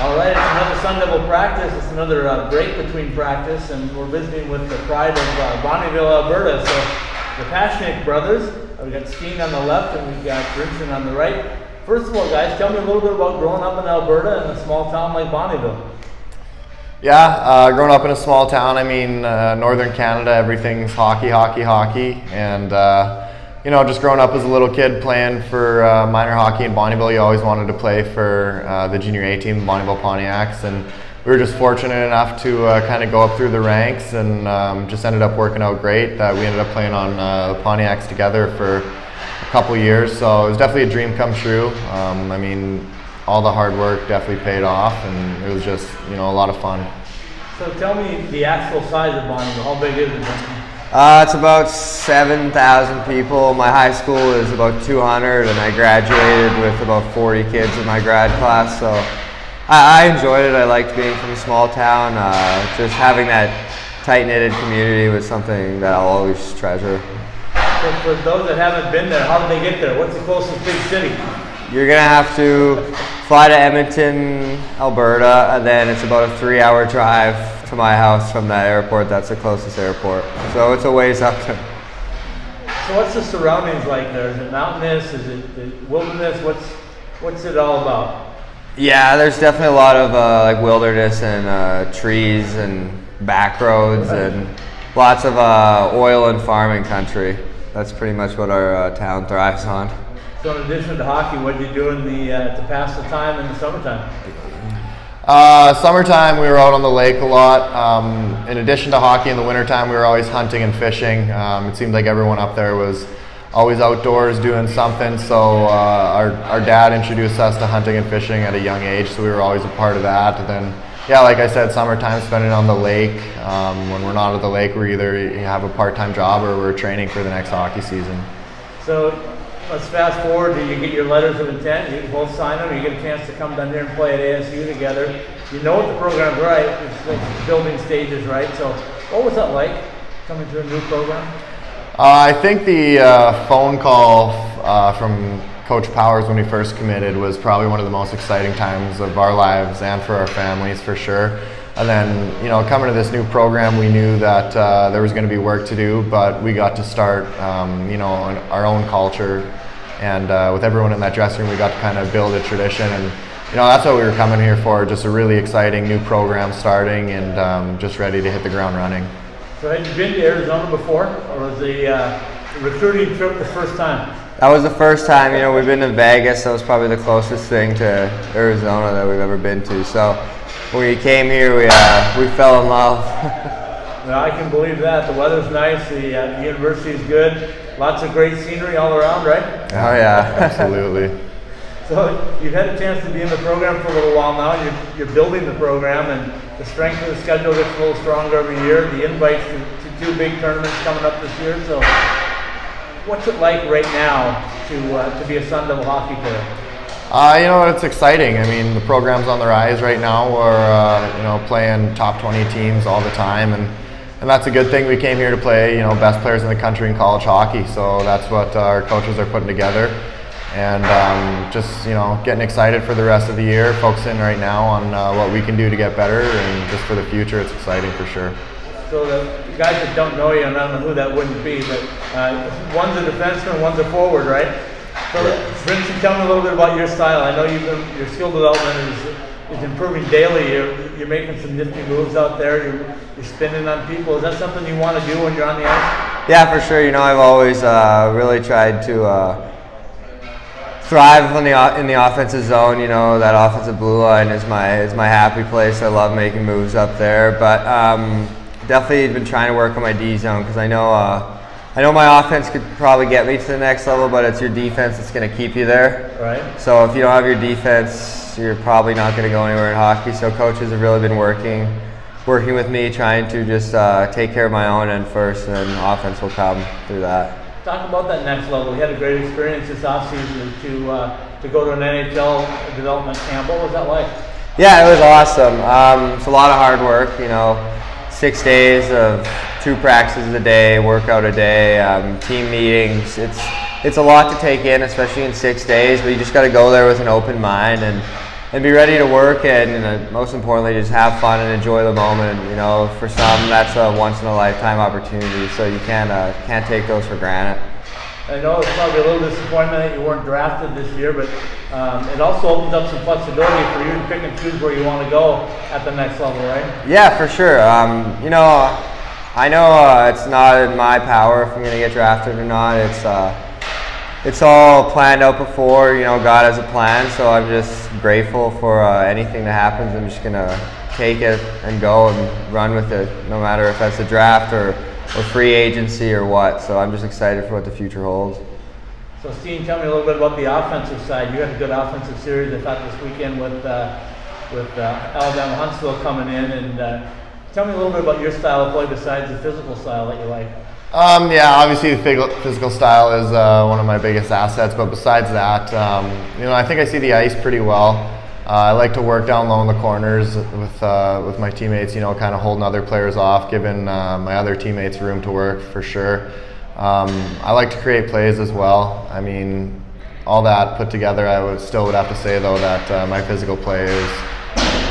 All right, it's another Sun Devil practice. It's another break between practice, and we're visiting with the pride of Bonnyville, Alberta. So the Passionate brothers. We've got Steen on the left, and we've got Brinson on the right. First of all, guys, tell me a little bit about growing up in Alberta in a small town like Bonnyville. Yeah, growing up in a small town, I mean, northern Canada, everything's hockey, and you know, just growing up as a little kid playing for minor hockey in Bonnyville, you always wanted to play for the junior A team, Bonnyville Pontiacs, and we were just fortunate enough to kind of go up through the ranks, and just ended up working out great. That we ended up playing on the Pontiacs together for a couple years, so it was definitely a dream come true. I mean, all the hard work definitely paid off, and it was just, you know, a lot of fun. So tell me the actual size of Bonnyville. How big is it? It's about 7,000 people. My high school is about 200, and I graduated with about 40 kids in my grad class. So I enjoyed it. I liked being from a small town. Just having that tight-knitted community was something that I'll always treasure. So for those that haven't been there, how did they get there? What's the closest big city? You're gonna have to fly to Edmonton, Alberta, and then it's about a 3-hour drive to my house from that airport. That's the closest airport. So it's a ways up there. So what's the surroundings like there? Is it mountainous? Is it wilderness? What's it all about? Yeah, there's definitely a lot of like wilderness and trees and back roads and lots of oil and farming country. That's pretty much what our town thrives on. So in addition to hockey, what did you do to pass the time in the summertime? Summertime, we were out on the lake a lot. In addition to hockey, in the wintertime, we were always hunting and fishing. It seemed like everyone up there was always outdoors doing something. So our dad introduced us to hunting and fishing at a young age, so we were always a part of that. And then, yeah, like I said, summertime spending on the lake. When we're not at the lake, we either have a part-time job or we're training for the next hockey season. So let's fast forward. Do you get your letters of intent? You both sign them. You get a chance to come down here and play at ASU together. You know what the program's right. It's like building stages, right? So what was that like coming to a new program? I think the phone call from Coach Powers when we first committed was probably one of the most exciting times of our lives and for our families, for sure. And then, you know, coming to this new program, we knew that there was going to be work to do, but we got to start, you know, our own culture. And with everyone in that dressing room, we got to kind of build a tradition. And, you know, that's what we were coming here for, just a really exciting new program starting, and just ready to hit the ground running. So had you been to Arizona before, or was the recruiting trip the first time? That was the first time. You know, we've been to Vegas. That was probably the closest thing to Arizona that we've ever been to. So when we came here, we fell in love. Well, I can believe that. The weather's nice. The university's good. Lots of great scenery all around, right? Oh yeah, absolutely. So you've had a chance to be in the program for a little while now. You're building the program, and the strength of the schedule gets a little stronger every year. The invites to 2 big tournaments coming up this year. So what's it like right now to be a Sun Devil hockey player? You know, it's exciting. I mean, the program's on the rise right now. We're you know, playing top 20 teams all the time, and that's a good thing. We came here to play, you know, best players in the country in college hockey. So that's what our coaches are putting together, and just, you know, getting excited for the rest of the year. Focusing right now on what we can do to get better, and just for the future, it's exciting for sure. So the guys that don't know you, and I don't know who that wouldn't be, but one's a defenseman, one's a forward, right? So, Brinson, tell me a little bit about your style. I know your skill development is improving daily. You're making some nifty moves out there. You're spinning on people. Is that something you want to do when you're on the ice? Yeah, for sure. You know, I've always really tried to thrive in the offensive zone. You know, that offensive blue line is my happy place. I love making moves up there, but definitely been trying to work on my D zone, because I know my offense could probably get me to the next level, but it's your defense that's going to keep you there. Right. So if you don't have your defense, you're probably not going to go anywhere in hockey. So coaches have really been working with me, trying to just take care of my own end first, and then offense will come through that. Talk about that next level. You had a great experience this offseason to go to an NHL development camp. What was that like? Yeah, it was awesome. It's a lot of hard work, you know. 6 days of 2 practices a day, workout a day, team meetings. It's a lot to take in, especially in 6 days, but you just got to go there with an open mind and be ready to work and most importantly, just have fun and enjoy the moment. You know, for some, that's a once in a lifetime opportunity, so you can't take those for granted. I know it's probably a little disappointment that you weren't drafted this year, but it also opens up some flexibility for you to pick and choose where you want to go at the next level, right? Yeah, for sure. You know, I know it's not in my power if I'm going to get drafted or not. It's all planned out before. You know, God has a plan, so I'm just grateful for anything that happens. I'm just going to take it and go and run with it, no matter if that's a draft or free agency or what. So I'm just excited for what the future holds. So Steen, tell me a little bit about the offensive side. You had a good offensive series, I thought, this weekend with Alabama Huntsville coming in. And tell me a little bit about your style of play besides the physical style that you like. Yeah, obviously the physical style is one of my biggest assets, but besides that, you know, I think I see the ice pretty well. I like to work down low in the corners with my teammates, you know, kind of holding other players off, giving my other teammates room to work for sure. I like to create plays as well. I mean, all that put together, I would have to say though that my physical play is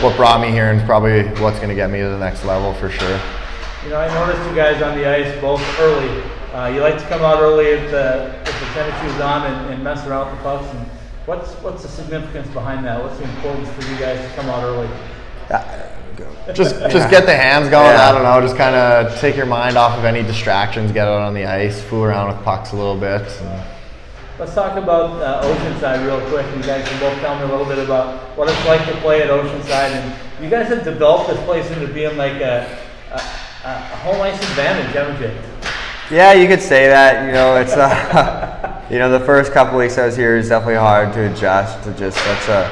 what brought me here and is probably what's going to get me to the next level for sure. You know, I noticed you guys on the ice both early. You like to come out early if the tennis shoes on and mess around with the pucks. And what's the significance behind that? What's the importance for you guys to come out early? Just get the hands going. Yeah. I don't know. Just kind of take your mind off of any distractions. Get out on the ice, fool around with pucks a little bit. Let's talk about Oceanside real quick. You guys can both tell me a little bit about what it's like to play at Oceanside. And you guys have developed this place into being like a home ice advantage, haven't you? Yeah, you could say that. You know, it's you know, the first couple weeks I was here is definitely hard to adjust to just such a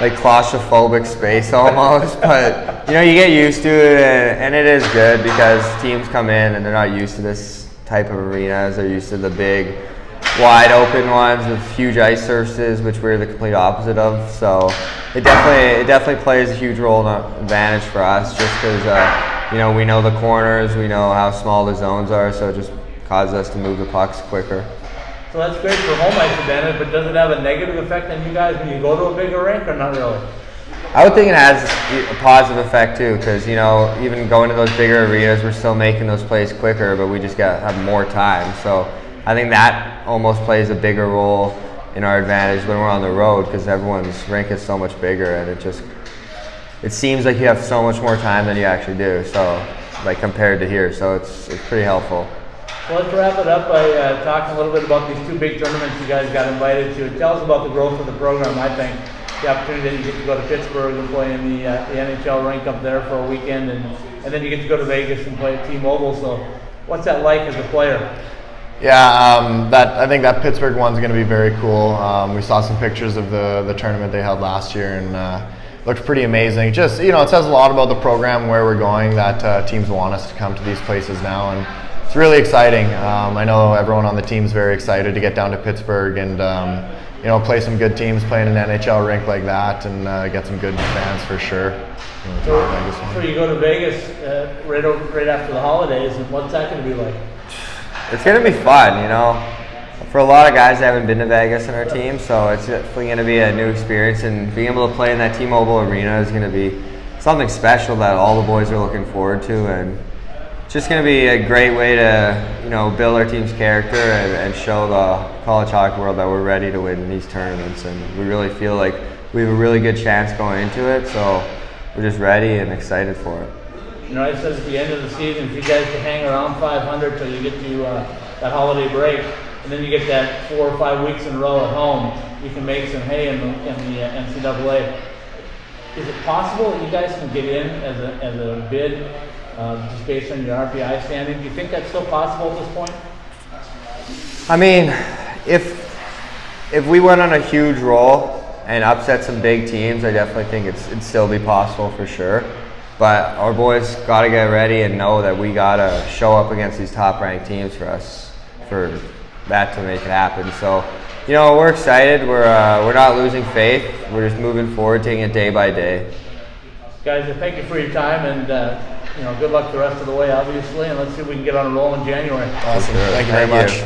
like claustrophobic space almost. But you know, you get used to it, and it is good because teams come in and they're not used to this type of arenas. They're used to the big, wide open ones with huge ice surfaces, which we're the complete opposite of. So it definitely plays a huge role and advantage for us, just because you know, we know the corners, we know how small the zones are, so it just causes us to move the pucks quicker. So that's great for home ice advantage, but does it have a negative effect on you guys when you go to a bigger rink, or not really? I would think it has a positive effect too, because you know, even going to those bigger arenas, we're still making those plays quicker, but we just have more time. So I think that almost plays a bigger role in our advantage when we're on the road, because everyone's rink is so much bigger, and it seems like you have so much more time than you actually do. So, like compared to here, so it's pretty helpful. Well, let's wrap it up by talking a little bit about these two big tournaments you guys got invited to. Tell us about the growth of the program. I think the opportunity that you get to go to Pittsburgh and play in the NHL rink up there for a weekend, and then you get to go to Vegas and play at T-Mobile. So, what's that like as a player? Yeah, I think that Pittsburgh one's going to be very cool. We saw some pictures of the tournament they held last year, and looked pretty amazing. Just, you know, it says a lot about the program, where we're going, that teams want us to come to these places now, and it's really exciting. I know everyone on the team's very excited to get down to Pittsburgh and you know, play some good teams, play in an NHL rink like that, and get some good fans for sure. So you go to Vegas right after the holidays, and what's that going to be like? It's going to be fun, you know. For a lot of guys that haven't been to Vegas in our team, so it's definitely going to be a new experience, and being able to play in that T-Mobile arena is going to be something special that all the boys are looking forward to, and it's just going to be a great way to, you know, build our team's character and show the college hockey world that we're ready to win these tournaments, and we really feel like we have a really good chance going into it, so we're just ready and excited for it. You know, I said at the end of the season, if you guys can hang around 500 till you get to that holiday break, and then you get that 4 or 5 weeks in a row at home, you can make some hay in the NCAA. Is it possible that you guys can get in as a bid just based on your RPI standing? Do you think that's still possible at this point? I mean, if we went on a huge roll and upset some big teams, I definitely think it'd still be possible for sure. But our boys got to get ready and know that we got to show up against these top-ranked teams for that to make it happen. So, you know, we're excited. We're not losing faith. We're just moving forward, taking it day by day. Guys, thank you for your time, and you know, good luck the rest of the way, obviously. And let's see if we can get on a roll in January. Awesome. Thank you very much.